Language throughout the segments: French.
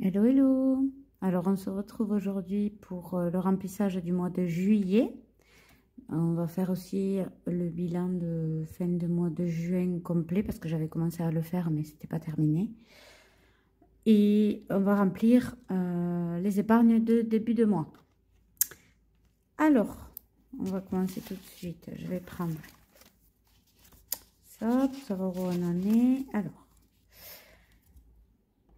Hello, hello! Alors, on se retrouve aujourd'hui pour le remplissage du mois de juillet. On va faire aussi le bilan de fin de mois de juin complet parce que j'avais commencé à le faire, mais c'était pas terminé. Et on va remplir les épargnes de début de mois. Alors, on va commencer tout de suite. Je vais prendre ça pour savoir où on en est. Alors,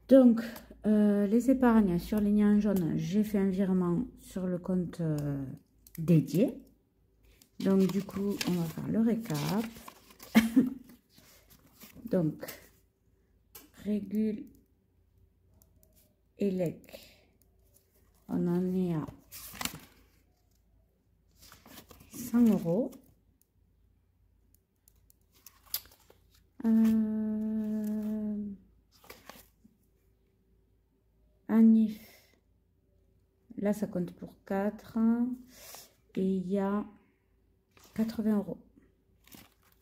donc, les épargnes surlignées en jaune, j'ai fait un virement sur le compte dédié. Donc, du coup, on va faire le récap. Donc, Régule Elec, on en est à 100 €. Anif, là ça compte pour 4 et il y a 80 €.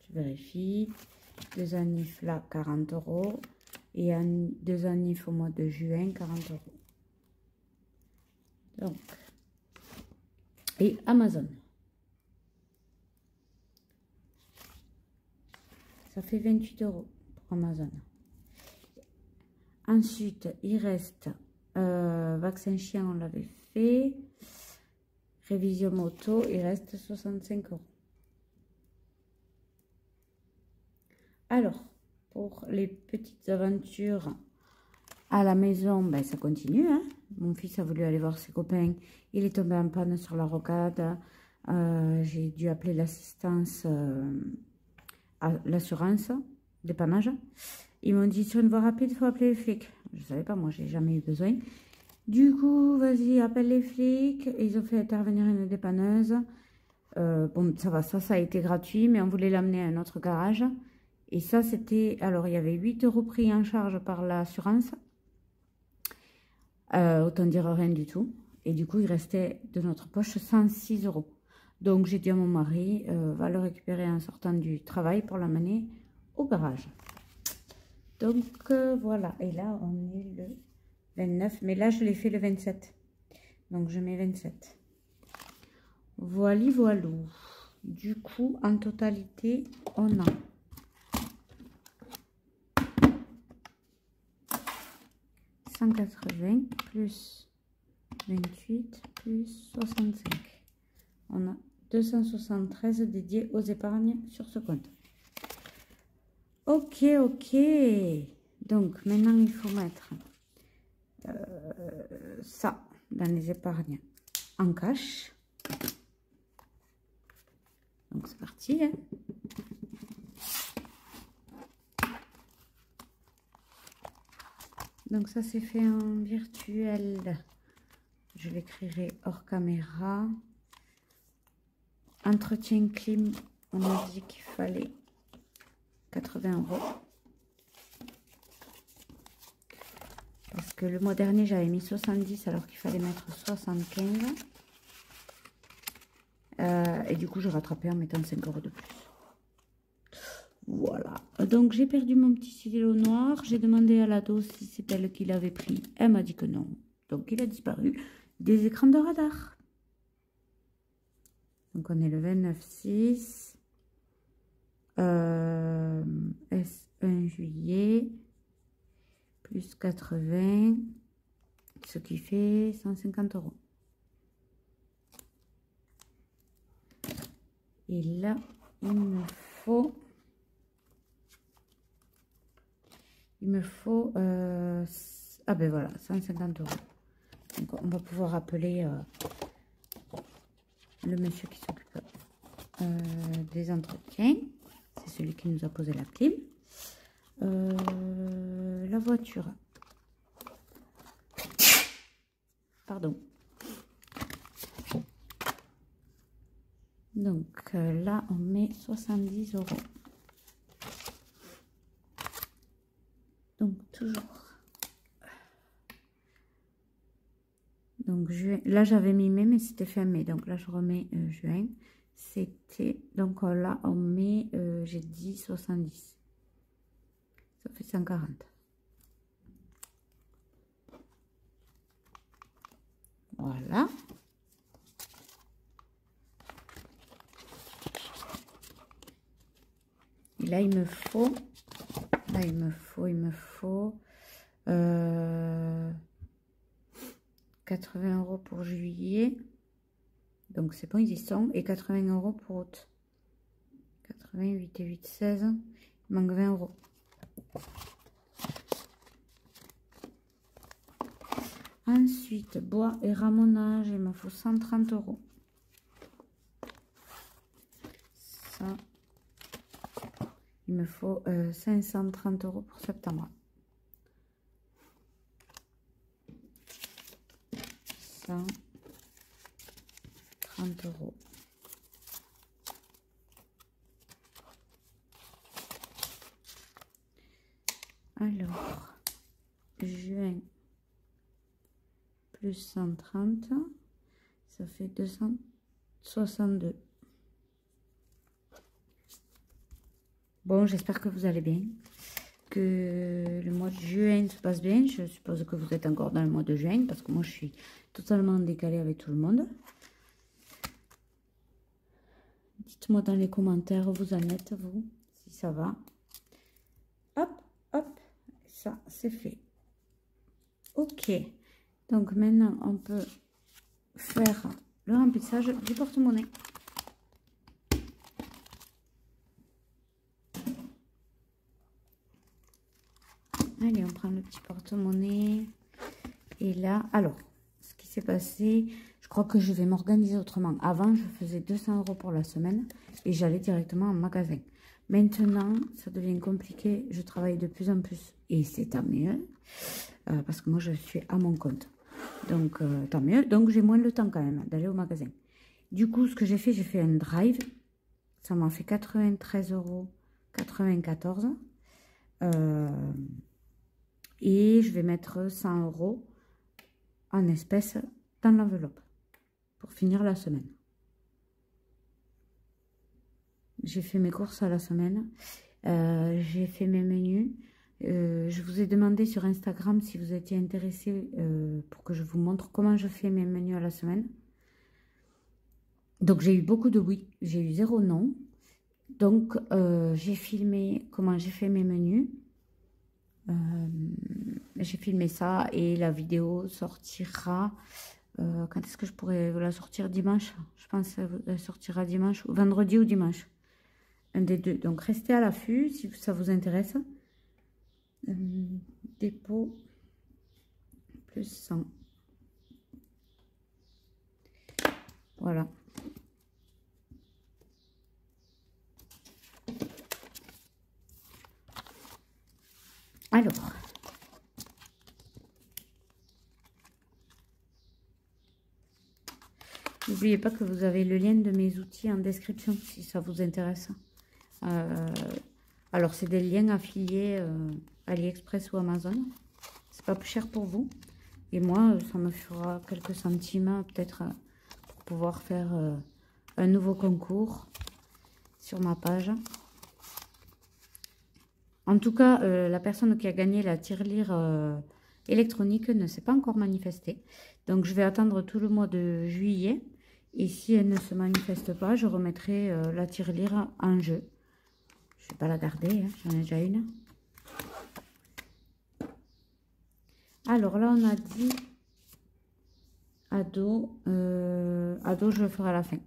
Je vérifie. 2 anifs là 40 € et 2 anifs au mois de juin 40 €. Donc, et Amazon, ça fait 28 € pour Amazon. Ensuite, il reste vaccin chien, on l'avait fait. Révision moto, il reste 65 €. Alors, pour les petites aventures à la maison, ben, ça continue. Hein. Mon fils a voulu aller voir ses copains. Il est tombé en panne sur la rocade. J'ai dû appeler l'assistance à l'assurance, dépannage. Ils m'ont dit sur une voie rapide, il faut appeler les flics. Je ne savais pas, moi, j'ai jamais eu besoin. Du coup, vas-y, appelle les flics. Ils ont fait intervenir une dépanneuse. Bon, ça va, ça a été gratuit, mais on voulait l'amener à un autre garage. Et ça, c'était... Alors, il y avait 8 € pris en charge par l'assurance. Autant dire rien du tout. Et du coup, il restait de notre poche 106 €. Donc, j'ai dit à mon mari, va le récupérer en sortant du travail pour l'amener au garage. Donc, voilà. Et là, on est le 29. Mais là, je l'ai fait le 27. Donc, je mets 27. Voilà, voilou. Du coup, en totalité, on a 180 plus 28 plus 65. On a 273 dédiés aux épargnes sur ce compte. Ok, ok. Donc, maintenant, il faut mettre ça dans les épargnes en cash. Donc, c'est parti. Hein. Donc, ça, c'est fait en virtuel. Je l'écrirai hors caméra. Entretien clim, on a dit qu'il fallait 80 €. Parce que le mois dernier, j'avais mis 70 alors qu'il fallait mettre 75. Et du coup, j'ai rattrapé en mettant 5 € de plus. Voilà. Donc, j'ai perdu mon petit stylo noir. J'ai demandé à l'ado si c'est elle qui l'avait pris. Elle m'a dit que non. Donc, il a disparu des écrans de radar. Donc, on est le 29/6. S1 juillet. Plus 80. Ce qui fait 150 €. Et là, il me faut... ah ben voilà, 150 €. Donc, on va pouvoir appeler le monsieur qui s'occupe des entretiens. C'est celui qui nous a posé la clim. La voiture. Pardon. Donc là, on met 70 €. Donc toujours. Donc là, j'avais mis mai, mais c'était fin mai. Donc là, je remets juin. C'était... Donc là, on met... j'ai dit 70. Ça fait 140. il me faut... Là, il me faut 80 € pour juillet. Donc, c'est bon, ils y sont. Et 80 € pour août. 88 et 8, 16. Il manque 20 €. Ensuite, bois et ramonage, il me faut 130 €. Ça, il me faut 530 € pour septembre. Ça, 30 €. Alors, juin plus 130, ça fait 262. Bon, j'espère que vous allez bien, que le mois de juin se passe bien. Je suppose que vous êtes encore dans le mois de juin, parce que moi, je suis totalement décalée avec tout le monde. Dites-moi dans les commentaires où vous en êtes, vous, si ça va. Hop, hop, ça, c'est fait. Ok, donc maintenant, on peut faire le remplissage du porte-monnaie. Allez, on prend le petit porte-monnaie. Et là, alors, ce qui s'est passé, je crois que je vais m'organiser autrement. Avant, je faisais 200 € pour la semaine et j'allais directement en magasin. Maintenant, ça devient compliqué. Je travaille de plus en plus et c'est tant mieux. Parce que moi, je suis à mon compte. Donc, tant mieux. Donc, j'ai moins le temps quand même d'aller au magasin. Du coup, ce que j'ai fait un drive. Ça m'a fait 93,94 €. Et je vais mettre 100 € en espèces dans l'enveloppe pour finir la semaine. J'ai fait mes courses à la semaine. J'ai fait mes menus. Je vous ai demandé sur Instagram si vous étiez intéressé pour que je vous montre comment je fais mes menus à la semaine. Donc, j'ai eu beaucoup de oui. J'ai eu 0 non. Donc, j'ai filmé comment j'ai fait mes menus. J'ai filmé ça et la vidéo sortira. Quand est-ce que je pourrais vous la sortir? Dimanche. Je pense qu'elle sortira dimanche, ou vendredi ou dimanche. Un des deux. Donc, restez à l'affût si ça vous intéresse. Dépôt plus 100. Voilà. Alors, n'oubliez pas que vous avez le lien de mes outils en description si ça vous intéresse. Alors, c'est des liens affiliés AliExpress ou Amazon. C'est pas plus cher pour vous. Et moi, ça me fera quelques centimes peut-être pour pouvoir faire un nouveau concours sur ma page. En tout cas, la personne qui a gagné la tirelire électronique ne s'est pas encore manifestée. Donc, je vais attendre tout le mois de juillet. Et si elle ne se manifeste pas, je remettrai la tirelire en jeu. Je ne vais pas la garder, hein, j'en ai déjà une. Alors là, on a dit ado. Ado, je le ferai à la fin.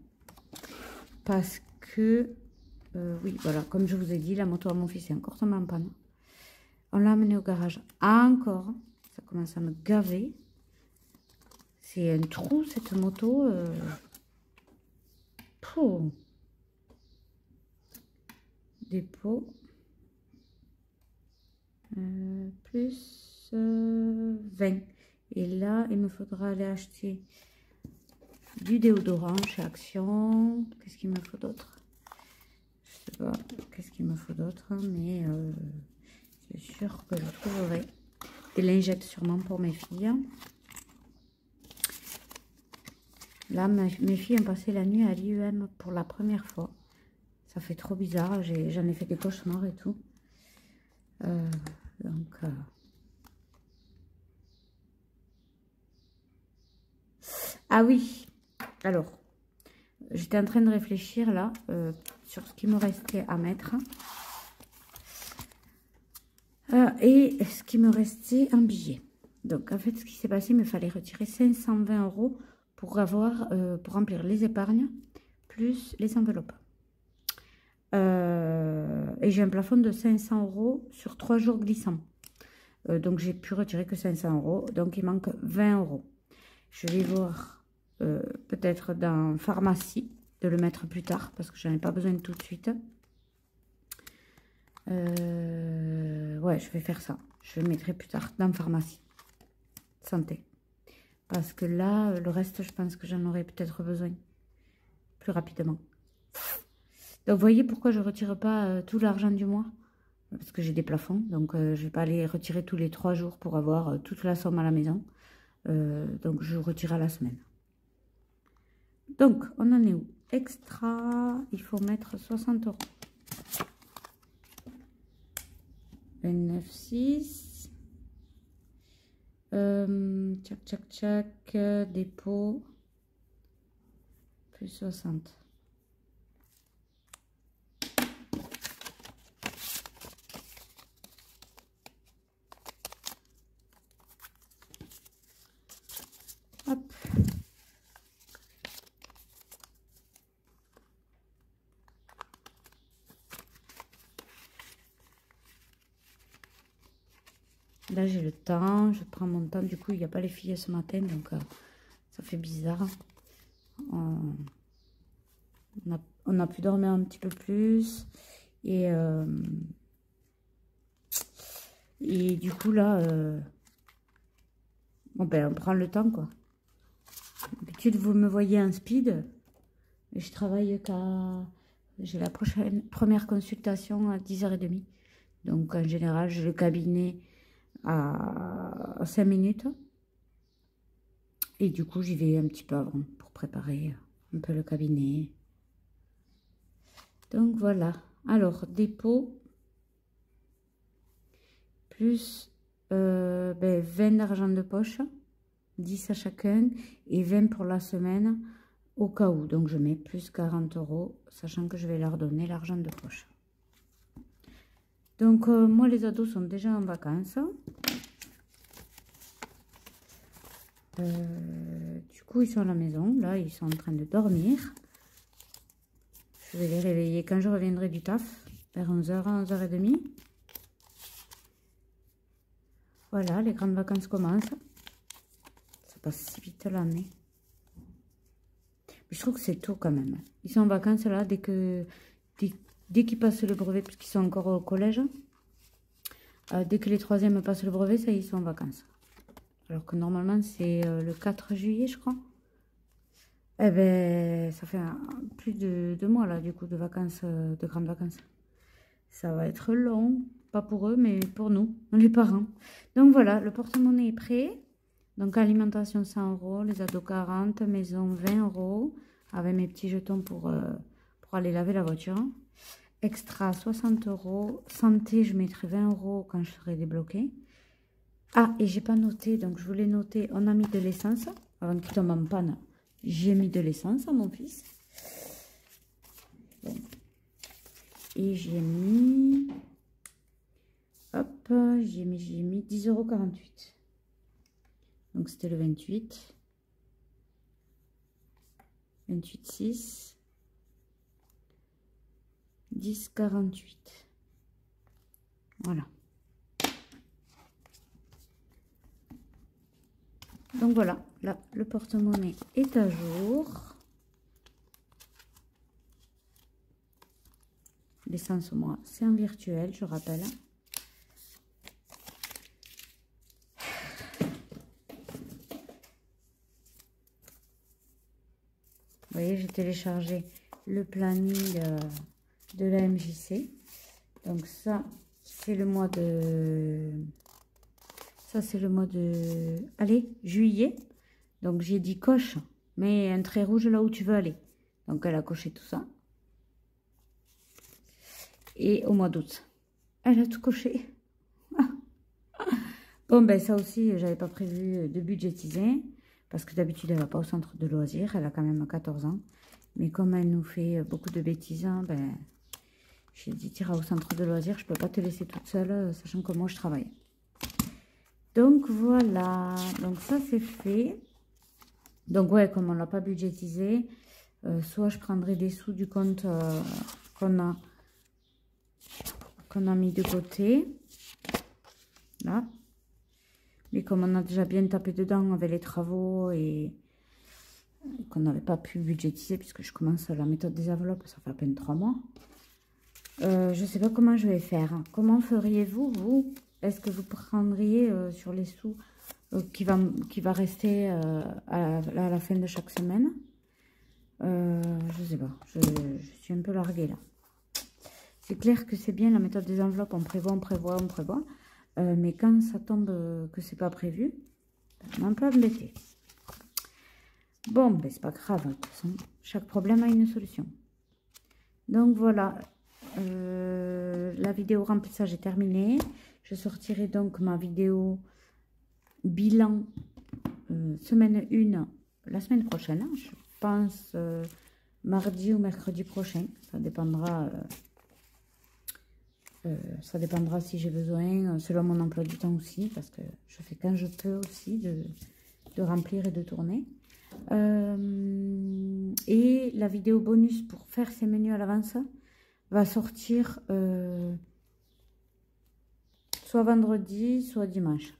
Parce que... oui, voilà, comme je vous ai dit, la moto à mon fils est encore tombée en panne. On l'a amené au garage encore. Ça commence à me gaver. C'est un trou, cette moto. Dépôt. Plus 20. Et là, il me faudra aller acheter du déodorant chez Action. Qu'est-ce qu'il me faut d'autre? Je sais pas qu'est-ce qu'il me faut d'autre, mais c'est sûr que je trouverai. Des lingettes sûrement pour mes filles. Là, mes filles ont passé la nuit à l'IEM pour la première fois. Ça fait trop bizarre. J'en ai fait des cauchemars et tout. Ah oui. Alors, j'étais en train de réfléchir là sur ce qui me restait à mettre. Et ce qui me restait en billets. Donc, en fait, ce qui s'est passé, il me fallait retirer 520 € pour avoir, pour remplir les épargnes, plus les enveloppes. Et j'ai un plafond de 500 € sur 3 jours glissants. Donc, j'ai pu retirer que 500 €. Donc, il manque 20 €. Je vais voir peut-être dans pharmacie de le mettre plus tard parce que j'en ai pas besoin tout de suite. Ouais, je vais faire ça. Je le mettrai plus tard dans pharmacie. Santé. Parce que là, le reste, je pense que j'en aurai peut-être besoin plus rapidement. Donc, vous voyez pourquoi je ne retire pas tout l'argent du mois? Parce que j'ai des plafonds. Donc, je ne vais pas aller retirer tous les 3 jours pour avoir toute la somme à la maison. Donc, je retire à la semaine. Donc, on en est où? Extra, il faut mettre 60 €. 29,6. Tchac, tchac, tchac. Dépôt. Plus 60. Hop. Là, j'ai le temps, je prends mon temps. Du coup, il n'y a pas les filles ce matin, donc ça fait bizarre. On a pu dormir un petit peu plus. Et du coup, là, bon, ben, on prend le temps, quoi. D'habitude, vous me voyez en speed. Je travaille qu'à... J'ai la première consultation à 10h30. Donc, en général, j'ai le cabinet à 5 minutes. Et du coup, j'y vais un petit peu avant pour préparer un peu le cabinet. Donc, voilà. Alors, dépôt. Plus 20 d'argent de poche. 10 à chacun. Et 20 pour la semaine. Au cas où. Donc, je mets plus 40 €. Sachant que je vais leur donner l'argent de poche. Donc, moi, les ados sont déjà en vacances. Du coup, ils sont à la maison. Là, ils sont en train de dormir. Je vais les réveiller quand je reviendrai du taf. Vers 11h, 11h30. Voilà, les grandes vacances commencent. Ça passe si vite l'année. Mais je trouve que c'est tôt quand même. Ils sont en vacances là, dès qu'ils passent le brevet, parce qu'ils sont encore au collège. Dès que les troisièmes passent le brevet, ça y est, ils sont en vacances. Alors que normalement, c'est le 4 juillet, je crois. Eh ben, ça fait plus de 2 mois, là, du coup, de vacances, de grandes vacances. Ça va être long, pas pour eux, mais pour nous, les parents. Donc, voilà, le porte-monnaie est prêt. Donc, alimentation 100 €, les ados 40, maison 20 €, avec mes petits jetons pour aller laver la voiture. Extra 60 €. Santé, je mettrai 20 € quand je serai débloquée. Ah, et j'ai pas noté, donc je voulais noter, on a mis de l'essence, avant qu'il tombe en panne, j'ai mis de l'essence à mon fils. Bon. Et j'ai mis, hop, j'ai mis 10,48 €. Donc c'était le 28. 28,6. 10,48. Voilà. Donc voilà, là, le porte-monnaie est à jour. L'essence, moi, c'est en virtuel, je rappelle. Vous voyez, j'ai téléchargé le planning de la MJC. Donc ça, c'est le mois de... Ça, c'est le mois de... Allez, juillet. Donc, j'ai dit coche, mais un trait rouge là où tu veux aller. Donc, elle a coché tout ça. Et au mois d'août, elle a tout coché. Bon, ben ça aussi, j'avais pas prévu de budgétiser. Parce que d'habitude, elle va pas au centre de loisirs. Elle a quand même 14 ans. Mais comme elle nous fait beaucoup de bêtises, ben, J'ai dit, t'iras au centre de loisirs, je peux pas te laisser toute seule, sachant que moi je travaille. Donc voilà, donc ça c'est fait. Donc ouais, comme on l'a pas budgétisé, soit je prendrai des sous du compte qu'on a mis de côté. Là. Mais comme on a déjà bien tapé dedans avec les travaux et qu'on n'avait pas pu budgétiser, puisque je commence la méthode des enveloppes, ça fait à peine 3 mois. Je ne sais pas comment je vais faire. Comment feriez-vous, vous? Est-ce que vous prendriez sur les sous qui va rester à la fin de chaque semaine? Je ne sais pas. Je suis un peu larguée là. C'est clair que c'est bien la méthode des enveloppes. On prévoit, on prévoit, on prévoit. Mais quand ça tombe que c'est pas prévu, on est un peu embêté. Bon, ben c'est pas grave. De toute façon, chaque problème a une solution. Donc voilà. La vidéo remplissage est terminée. Je sortirai donc ma vidéo bilan semaine 1 la semaine prochaine. Je pense mardi ou mercredi prochain. Ça dépendra si j'ai besoin, selon mon emploi du temps aussi, parce que je fais quand je peux aussi de remplir et de tourner. Et la vidéo bonus pour faire ces menus à l'avance va sortir soit vendredi, soit dimanche.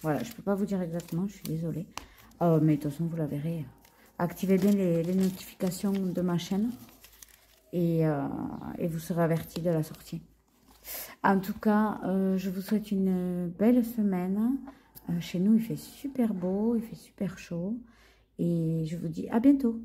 Voilà, je ne peux pas vous dire exactement, je suis désolée. Mais de toute façon, vous la verrez. Activez bien les notifications de ma chaîne et vous serez averti de la sortie. En tout cas, je vous souhaite une belle semaine. Chez nous, il fait super beau, il fait super chaud. Et je vous dis à bientôt.